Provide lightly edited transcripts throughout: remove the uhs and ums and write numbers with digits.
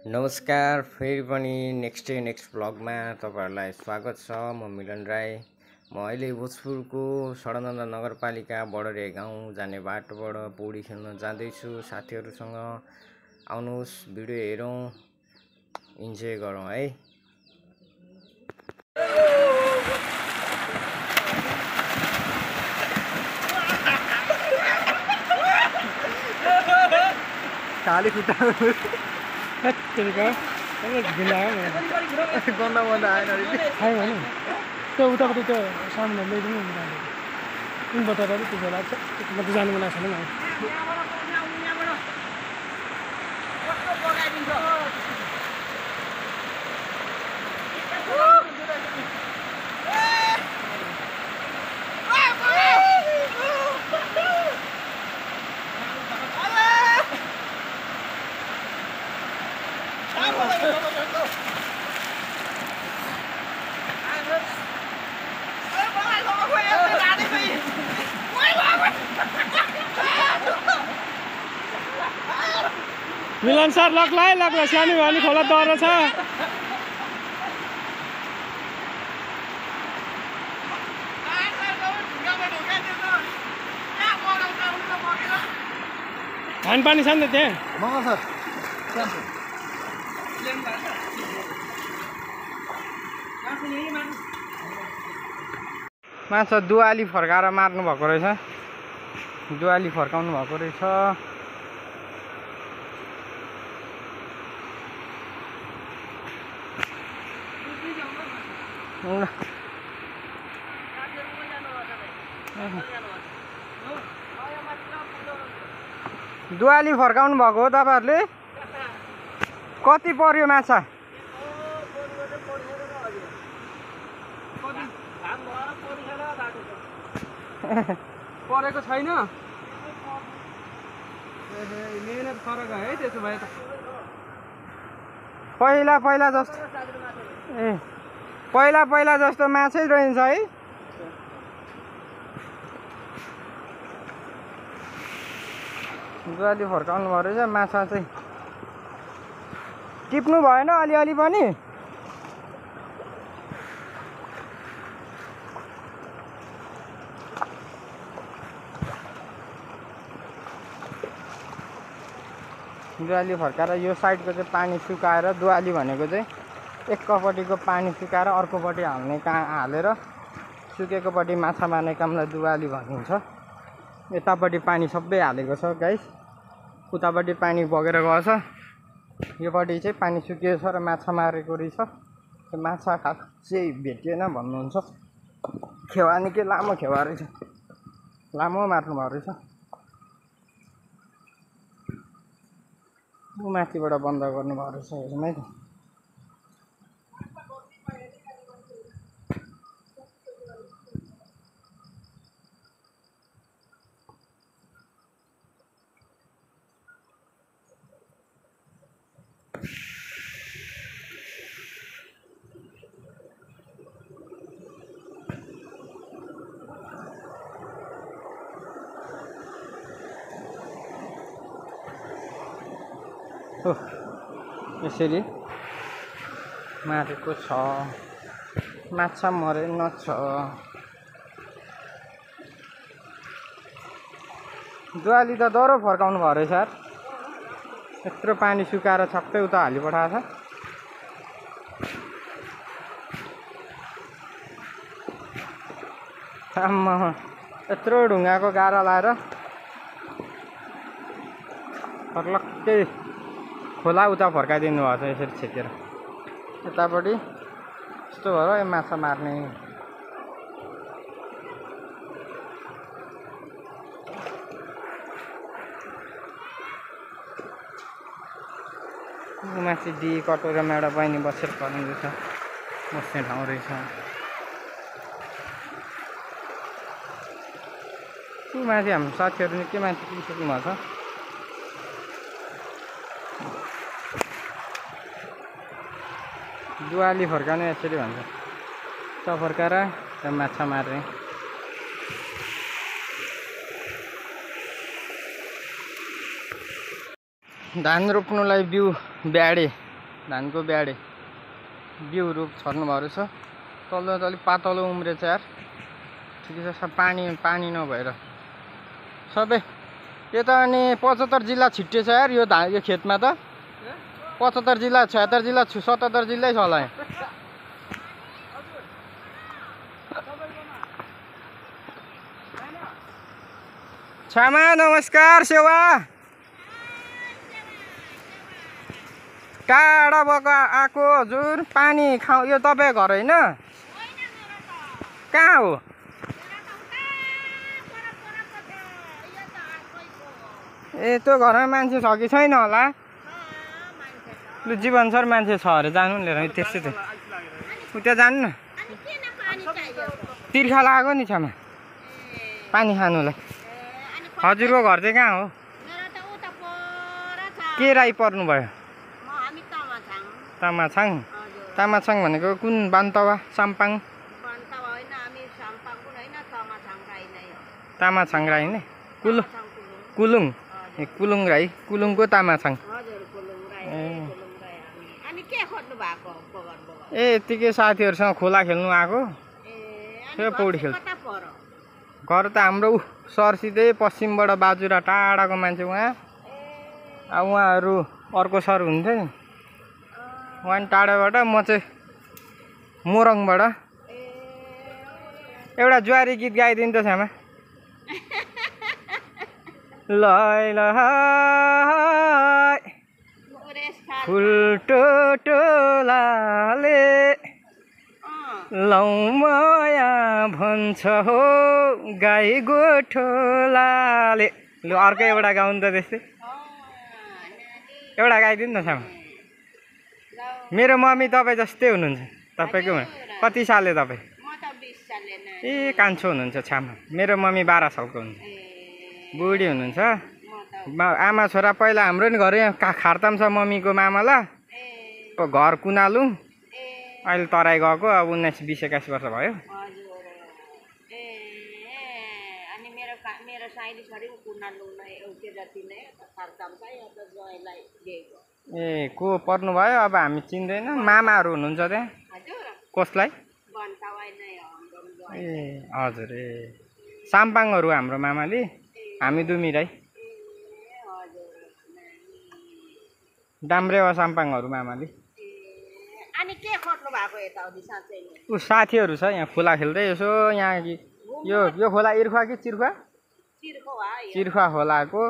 नमस्कार, फेरि पनि नेक्स्ट भ्लगमा तपाईहरुलाई स्वागत छ। म मिलन राई। म अहिले भोजपुरको सडनन्द नगरपालिका बडरे गाउँ जाने बाटोबाट पौडी खेल्न जाँदैछु साथीहरुसँग। आउनुहोस् भिडियो हेरौँ, इन्जोय गरौँ है। खाली खुट्टा गन्दा आएन होइन त्यो उतापट्टि त्यो सामानहरू ल्याइदिनु कुन बताएर त्यो बेला कति जानु मन लाग्छ नि मिलन सर लग्ला सानो अलि खोला डर छ। खानपानी छ नि त त्यहाँ माछा दुवाली फर्काएर मार्नु भएको रहेछ। दुवाली फर्काउनु भएको रहेछ। दुवाली फर्काउनु भएको हो तपाईहरुले? कति पर्यो माछा? परेको छैन। मेहनत फरक है त्यसो भए त। पहिला जस्तो माछै रहन्छ है। दुवाली फर्काउनु भयो रहेछ। माछा चाहिँ टिप्नु भएन अलिअलि पनि? दुवाली फर्काएर यो साइडको चाहिँ पानी सुकाएर दुवाली भनेको चाहिँ एकपट्टिको पानी सुकाएर अर्कोपट्टि हालेर सुकेकोपट्टि माछा मार्ने कामलाई दुवाली भनिन्छ। यतापट्टि पानी सबै हालेको छ गाइस। उतापट्टि पानी बगेर गएछ। योपट्टि चाहिँ पानी सुकिएको छ र माछा मारेको रहेछ। त्यो माछा खासै भेटिएन भन्नुहुन्छ। खेवा निकै लामो खेवा रहेछ। लामो मार्नु भएको रहेछ। माथिबाट बन्द गर्नु भएको रहेछ हेर्नु है त। यसरी मारेको छ। माछा मरेन छ। दुवाली त डह्रो फर्काउनु भयो रहेछ यार। यत्रो पानी सुकाएर छक्कै उता हालिपठाएको छ। आम्मा यत्रो ढुङ्गाको गाह्रो लाएर फर्लक्कै खोला उता फर्काइदिनु भएको छ यसरी छेकेर। यतापट्टि यस्तो भयो माछा मार्ने। माथि डी कटोरामा एउटा बहिनी बसेर पकाउँदैछ। बस्ने ठाउँ रहेछ। माथि हाम्रो साथीहरू निकै माथि पुगिसक्नु भएको छ। दुवाली फर्काउने यसरी भन्छ। फर्काएर माछा मार्ने। धान रोप्नुलाई बिउ ब्याडे धानको ब्याडे बिउहरू छर्नुभएको रहेछ। तल्लो त अलिक पातलो उम्रेछ यार। ठिकै छ, सब पानी नभएर सबै यो त। अनि 75 जिल्ला छिट्टिएछ यार यो खेतमा त। 75 जिल्ला, 76 जिल्ला, 77 जिल्लै छ होला यहाँ। छामा नमस्कार, सेवा टाढा भएको आएको हजुर। पानी खाऊ, यो तपाईँ घर होइन? कहाँ हो? ए त्यो घरमा मान्छे छ कि छैन होला? लु जीवन सर मान्छे छ अरे, जानु नि लिएर त्यस्तै थियो। उता जानु न, तिर्खा लाग्यो नि छामा पानी खानुलाई। हजुरको घर चाहिँ कहाँ हो? के राई पर्नु भयो? तामाछाङ। तामाछाङ भनेको कुन? बान्तवा, साम्पाङ? तामाछाङ राई नै? कुलुङ? ए कुलुङ राई, कुलुङको तामाछाङ। ए यत्तिकै साथीहरूसँग खोला खेल्नु आएको, पौडी खेल्नु। घर त हाम्रो सरसिधै पश्चिमबाट बाजुरा, टाढाको मान्छे उहाँ। अब उहाँहरू अर्को सर हुन्थ्यो नि, उहाँ नि टाढाबाट, म चाहिँ मोरङबाट। एउटा जुवारी गीत गाइदिनु त छामा। लय लय फुलटोटोलाले लौ माया भन्छ हो गाई गोठोलाले। लु अर्को एउटा गाउनु त त्यस्तै, एउटा गाइदिनु न छामा। मेरो मम्मी तपाईँ जस्तै हुनुहुन्छ। तपाईँको कति साले तपाईँ? ए कान्छो हुनुहुन्छ छामा। मेरो मम्मी 12 सालको हुन्छ, बुढी हुनुहुन्छ। आमा छोरा पहिला हाम्रो नि घर यहाँ खारताम छ मम्मीको मामला। घर कुनालुङ, अहिले तराई गएको। अब 19-20-21 वर्ष भयो। ए को पर्नु भयो? अब हामी चिन्दैन। मामाहरू हुनुहुन्छ त्यहाँ? कसलाई? ए हजुर। ए साम्पाङहरू हाम्रो मामाले, हामी दुमी राई। डाम्रेवा साम्पाङहरू मामाले। ऊ साथीहरू छ यहाँ खोला खेल्दै यसो। यहाँ यो खोला इर्खुवा कि चिर्खुवा? चिर्खुवा खोलाको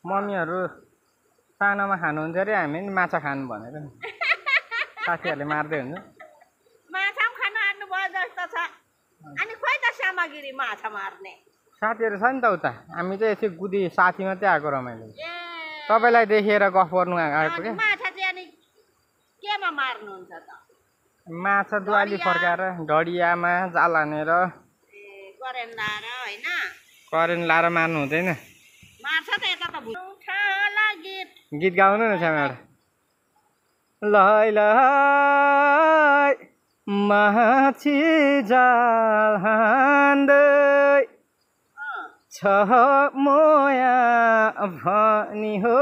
मम्मीहरू सानोमा खानुहुन्छ अरे। हामी नि माछा खानु भनेर नि साथीहरूले मार्दै हुन्छ। साथीहरू छ नि त उता। हामी चाहिँ यसो गुदी साथी मात्रै आएको रमाइलो। तपाईँलाई देखेर गफ गर्नु आएको क्या। माछा दुवाली फर्काएर ढडियामा जाल हानेर करेन्ट लाएर मार्नु हुँदैन। गीत गाउनु न छामा एउटा। लय लय माछी जाल हान्दै छ मोया भनी हो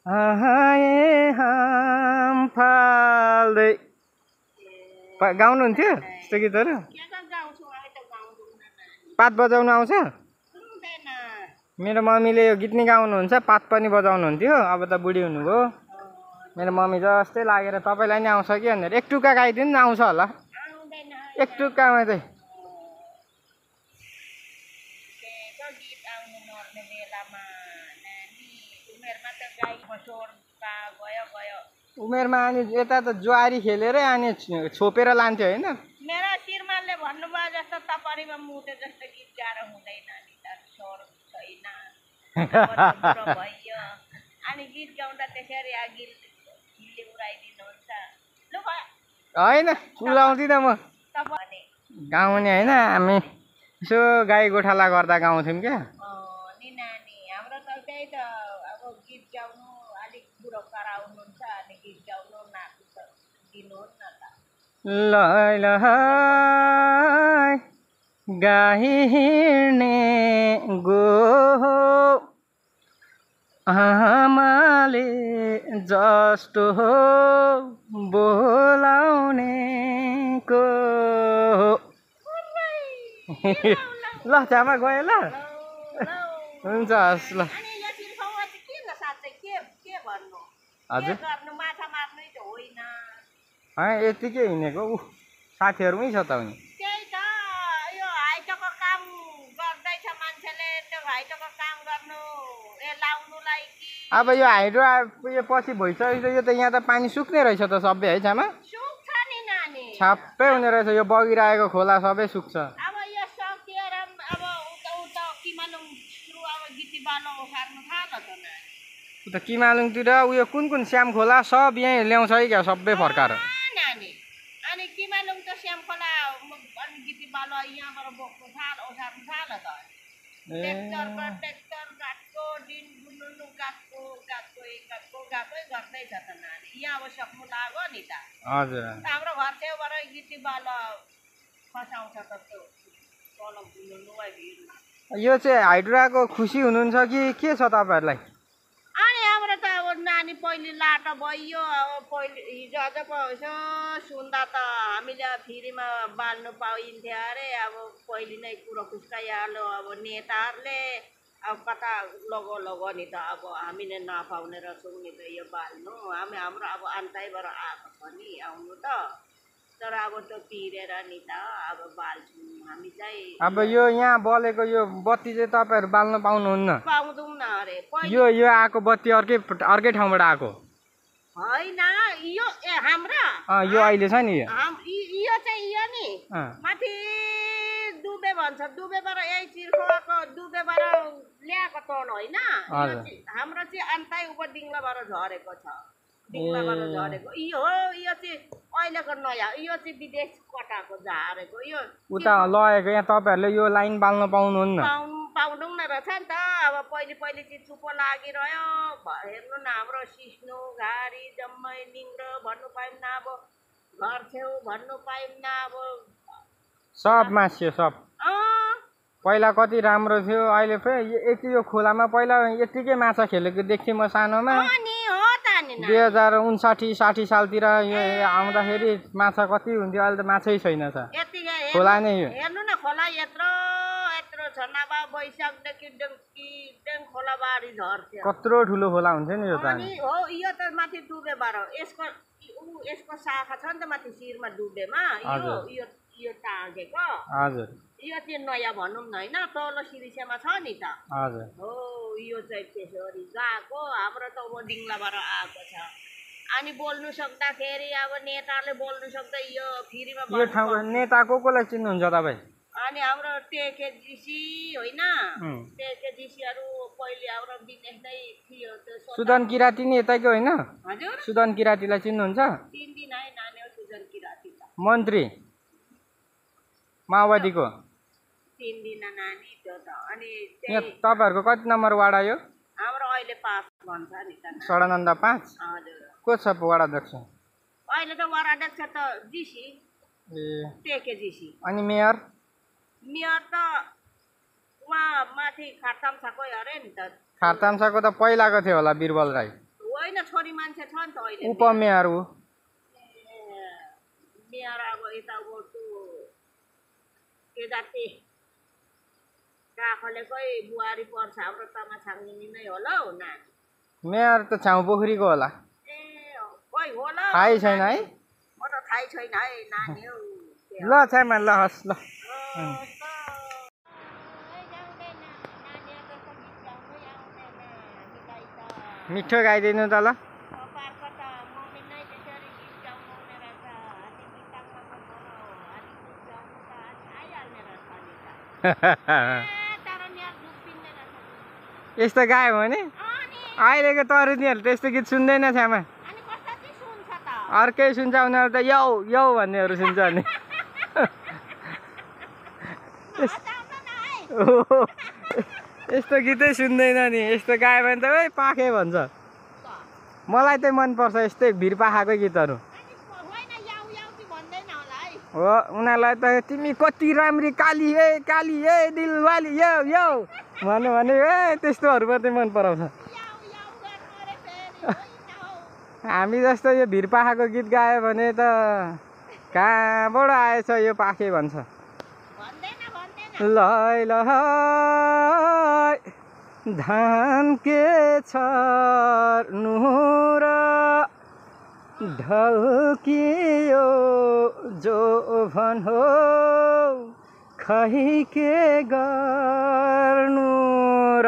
आए हाम फाल्दै। गाउनुहुन्थ्यो यस्तो गीतहरू? पात बजाउनु आउँछ? मेरो मम्मीले यो गीत नि गाउनुहुन्छ, पात पनि बजाउनुहुन्थ्यो। अब त बुढी हुनुभयो। मेरो मम्मी जस्तै लागेर तपाईँलाई नि आउँछ कि भनेर एक टुक्का गाइदिनु न, आउँछ होला एक टुक्कामा चाहिँ। उमेरमा अनि यता त जुवारी खेलेरै अनि छोपेर लान्थ्यो होइन? मेरो श्रीमानले भन्नुभयो जस्तो तपाईँमा मुटे जस्तो गीत गाएर हुँदैन नि त, स्वर छैन भयो। अनि गीत गाउँदा त्यसरी गीतले उडाइदिनुहुन्छ। लु होइन उडाउँदिनँ म, गाउने होइन। हामी यसो गाई गोठाला गर्दा गाउँथ्यौँ क्या। नि नानी हाम्रो त त्यही त। अब गीत गाउनु अलिक बुढो कराउनुहुन्छ, अनि गीत गाउनु दिनुहोस् न त। लय लय गाई हिँड्ने गो आमाले जस्तो हो बोलाउनेको ल छ्यामा गयो ल हुन्छ हस् ल अनि यो चिर्फाउमा चाहिँ के छ साँच्चै के भन्नु हजुर के गर्नु माछा मार्नै त होइन यतिकै हिँडेको साथीहरूमै छ त उनी त्यही त यो हाइटको काम गर्दैछ मान्छेले त्यो हाइटको काम गर्नु लाउनुलाई कि अब यो हाइड्रो यो पछि भइसकेको यो त यहाँ त पानी सुक्ने रहेछ त सबै है छामा सुक्छ नि नानी छाप्पै हुने रहेछ यो बगिरहेको खोला सबै सुक्छ अब यो सकिएर अब उता किमालुङ सुरु अब गिटी बालो ओसार्नु थाल्यो त नानी उता किमालुङतिर उयो कुन श्याम खोला सब यहीँ ल्याउँछ है क्या सबै फर्काएर नानी अनि किमालुङ त श्याम खोला अनि गिटी बालो यहाँबाट बोक्नु ओसार्नु थाल्यो त ट्र्याक्टर गएको दिन बुन्नु गएको गएकै गर्दैछ त नानी यहाँ अब सक्नु लाग्यो नि त हजुर हाम्रो घर छेउबाट गिटी बालो फसाउँछ त त्यो तल बुन्नुलाई भिडमा यो चाहिँ हाइड्राको खुसी हुनुहुन्छ कि के छ तपाईँहरूलाई अनि हाम्रो त अब नानी पहिले लाटो भइयो अब पहिले हिजो आज पो यसो सुन्दा त हामीले फ्रीमा बाल्नु पाइन्थ्यो अरे अब पहिले नै कुरो खुस्काइहाल्यो अब नेताहरूले अब कता लगो नि त अब हामीले नपाउने रहेछौँ नि त यो बाल्नु हाम्रो अब अन्तैबाट आएको छ नि आउनु त तर अब त्यो पिरेर नि त अब बाल्छौँ हामी चाहिँ अब यो यहाँ बलेको यो बत्ती चाहिँ तपाईँहरू बाल्न पाउनुहुन्न पाउँदैनौँ न अरे यो आएको बत्ती अर्कै ठाउँबाट आएको होइन यो हाम्रा यो अहिले छ नि यो चाहिँ यो नि माथि दुबे भन्छ दुबेबाट यही चिर्फाको दुबेबाट ल्याएको तल होइन हाम्रो चाहिँ अन्तै उप डिङ्लाबाट झरेको छ डिङ्लाबाट झरेको यो चाहिँ अहिलेको नयाँ यो चाहिँ विदेश कटाएको झारेको यो उता लगेको यहाँ तपाईँहरूले यो लाइन बाल्न पाउनुहुन्न पाउँदैनौँ न रहेछ नि त अब पहिले चाहिँ चुप्पो लागिरह्यो हेर्नु न हाम्रो सिस्नो घारी जम्मै निङ्ग्रो भन्नु पाइन्न अब घर छेउ भन्नु पाइन्न अब सब मासियो सब पहिला कति राम्रो थियो अहिले फेरि यति यो खोलामा पहिला यतिकै माछा खेलेको देख्थेँ म सानोमा 2059-60 सालतिर यो आउँदाखेरि माछा कति हुन्थ्यो अहिले त माछै छैन छ खोला नै यो हेर्नु न खोला यत्रो छ नभए बैशाखदेखि खोलाबारी झर्थ्यो कत्रो ठुलो खोला हुन्थ्यो नि यो त हो यो त माथि डुबेबाट यसको शाखा छ नि त माथि शिरमा डुबेमा यो टाँगेको हजुर यो चाहिँ नयाँ भनौँ न होइन तल सिरिसेमा छ नि त हजुर हो यो चाहिँ त्यसरी गएको हाम्रो त अब डिङ्लाबाट आएको छ अनि बोल्नु सक्दाखेरि अब नेताले बोल्नु सक्दा यो फ्रीमा यो ठाउँको नेता कोलाई चिन्नुहुन्छ तपाईँ अनि हाम्रो टेकेजिसी होइन टेकेजिसीहरू पहिले हाम्रो विदेश नै थियो सुदन किराती नि यताकै होइन हजुर सुदन किरातीलाई चिन्नुहुन्छ चिन्दिन है नानी हो सुदन किराती मन्त्री माओवादीको चिन्दिन नानी त्यो त अनि तपाईँहरूको कति नम्बर वाडा यो हाम्रो अहिले 5 भन्छ नि त सडानन्द 5 हजुर को छ वाडा अध्यक्ष अहिले त वाडा अध्यक्ष त जिसी टेकेजिसी अनि मेयर त उहाँ माथि खारताम्साको अरे नि त खारताम्साको त पहिलाको थियो होला बिरबल राई होइन छोरी मान्छे छ नि त अहिले उपमेयर ऊ मेयर अब यता के जाति काखलेकै बुहारी पर्छ हाम्रो तमा छाङ्गिनी नै होला हौ नानी मेयर त छाउ पोखरीको होला खोइ होला थाहै छैन है म त थाहै छैन है नानी हौ ल छ्यामा ल हस् ल मिठो गाइदिनु त ल यस्तो गायो भने अहिलेको तरुनीहरू त यस्तो गीत सुन्दैन छ्यामा अर्कै सुन्छ उनीहरू त यौ यौ भन्नेहरू सुन्छ नि यस्तो गीतै सुन्दैन नि यस्तो गायो भने त है पाखे भन्छ मलाई चाहिँ मनपर्छ यस्तै भिरपाखाकै गीतहरू हो उनीहरूलाई त तिमी कति राम्री काली हे दिलवाली यौ यौ भन्यो भने ए त्यस्तोहरू मात्रै मन पराउँछ हामी जस्तो यो भिरपाखाको गीत गायो भने त कहाँबाट आएछ यो पाखे भन्छ। लै लै धान के छर्नु र ढल्कियो जो भनो खै के गर्नु र।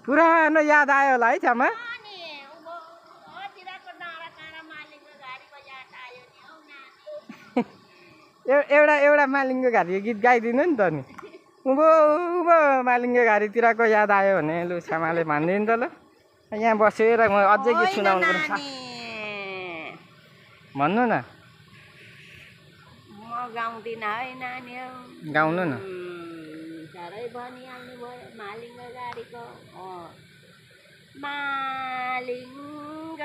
पुरानो याद आयो होला है छ्यामा। एउटा मालिङ्गो घारीको गीत गाइदिनु नि त नि। उँभो उँभो मालिङ्गे घारीतिरको याद आयो भने लु छ्यामाले भनिदिनु त ल। यहाँ बसेर म अझै गीत सुनाउनु पर्छ। भन्नु न। म गाउँदिनँ है नानी। गाउनु न। साह्रै भनिहाल्नु भयो मालिङ्ग गाडीको। मालिङ्ग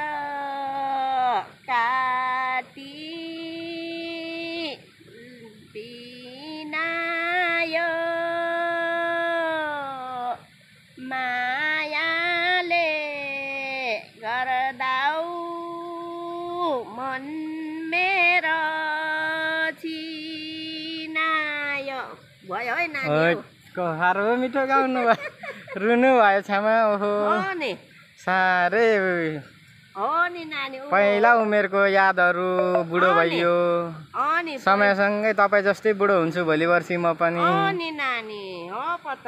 काटी बिनायो मायाले गर्दाउ मन मेरो छिनायो। भयो है नानी। साह्रो मिठो गाउनु भयो। रुनु भयो छ्यामा। ओहो साह्रै हो नि नानी। पहिला उमेरको यादहरू बुढो भइयो। समयसँगै तपाईँ जस्तै बुढो हुन्छु भोलि पर्सि म पनि। नि नानी हो पत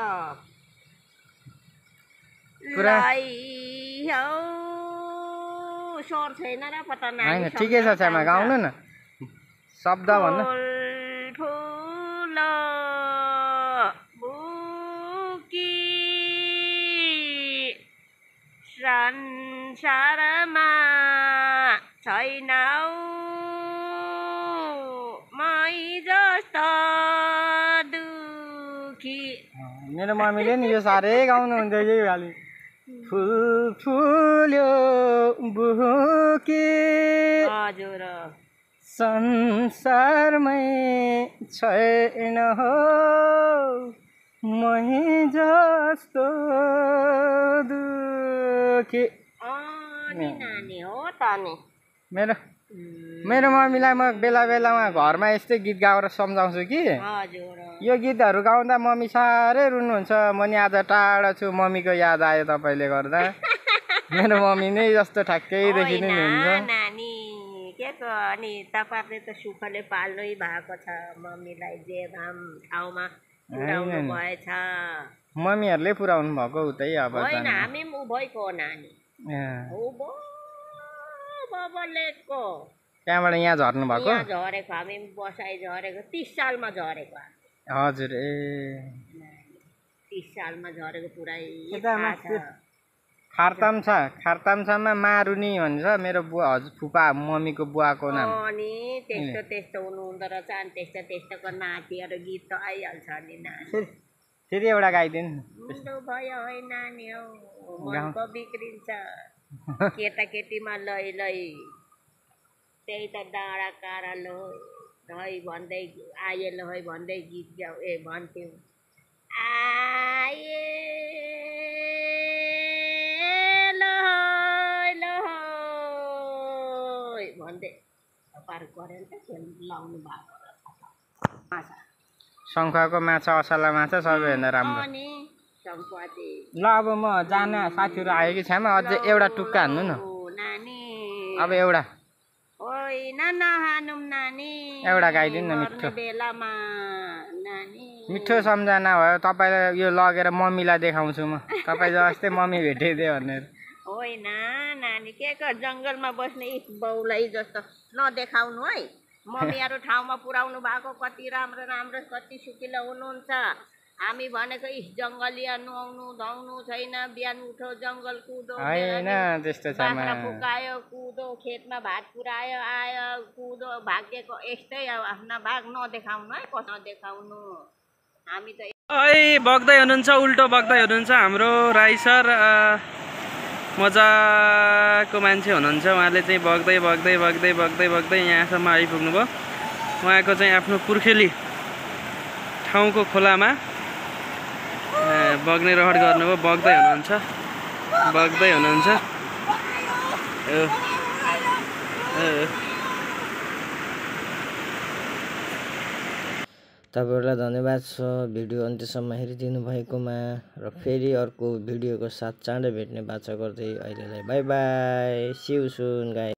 पुरा स्वर छैन र पता नानी। हैन ठिकै छ छ्यामा गाउनु न। शब्द भन्नु। फुल बुकी संसारमा छैनौ मै जस्तो दुखी। मेरो मम्मीले नि यो साह्रै गाउनुहुन्थ्यो यही खालि। फुल फुल्यो बुकी हजुर संसारमै छैन हो मै जस्तो दुखी। नानी हो त नि। मेरो मम्मीलाई म बेला बेलामा घरमा यस्तै गीत गाएर सम्झाउँछु कि यो गीतहरू गाउँदा मम्मी साह्रै रुनुहुन्छ। म नि आज टाढा छु मम्मीको याद आयो तपाईँले गर्दा। मेरो मम्मी नै जस्तो ठ्याक्कैदेखि नै हुन्छ। नानी के को अनि तपाईँले त सुखले पाल्नै भएको छ मम्मीलाई जे भाम ठाउँमा पुर्याउनु भएछ। मम्मीहरूले पुर्याउनु भएको उतै अब होइन हामी पनि उभैको हो नानी। उँभो बबलेको त्यहाँबाट यहाँ झर्नु भएको। यहाँ झरेको हामी बसाइ झरेको 30 सालमा झरेको। हजुर ए 30 सालमा झरेको पुरै खारताम छ। खारतामसम्म मारुनी भन्छ मेरो बुवा फुपा मम्मीको बुवाको नाम। अनि त्यस्तो त्यस्तो हुनुहुँदो रहेछ। अनि त्यस्तो त्यस्तोको नातिहरू गीत त आइहाल्छ नि नानी। फेरि एउटा गाइदिनु। बुढो भयो है नानी हौ मनको बिग्रिन्छ केटाकेटीमा लै लै त्यही त डाँडा काँडा लै भन्दै आए लै भन्दै गीत गाउ भन्थ्यौँ। आए लै भन्दै पार गरेर लाउनु भएको माछा। शङ्खको माछा असला माछा सबैभन्दा राम्रो। ल अब म जाने साथीहरू आयो कि छ्यामा अझै एउटा टुक्का हान्नु न। अब एउटा एउटा गाइदिनु न मिठो। मिठो सम्झना भयो तपाईँलाई यो लगेर मम्मीलाई देखाउँछु म। तपाईँ जस्तै मम्मी भेटिदियो भनेर। होइन नानी के जङ्गलमा बस्ने बाउलाई जस्तो नदेखाउनु है। मम्मीहरू ठाउँमा पुर्याउनु भएको कति राम्रो राम्रो कति सुकिलो हुनुहुन्छ। हामी भनेको जङ्गलिया नुहाउनु धुवाउनु छैन। बिहान उठो जङ्गल कुदो बाख्रा फुकायो कुदो खेतमा भात पुऱ्यायो आयो कुदो भाग्यको यस्तै अब आफ्ना भाग नदेखाउनु है। कसो नदेखाउनु हामी त बग्दै हुनुहुन्छ उल्टो बग्दै हुनुहुन्छ हाम्रो राई सर। मजाको मान्छे हुनुहुन्छ उहाँले चाहिँ बग्दै बग्दै बग्दै बग्दै बग्दै यहाँसम्म आइपुग्नु भयो। उहाँको चाहिँ आफ्नो पुर्खेली ठाउँको खोलामा बग्ने रहर गर्नुभयो, बग्दै हुनुहुन्छ। तपाईँहरूलाई धन्यवाद छ भिडियो अन्त्यसम्म हेरिदिनु भएकोमा, र फेरि अर्को भिडियोको साथ चाँडै भेट्ने बाचा गर्दै अहिलेलाई bye bye, see you soon guys.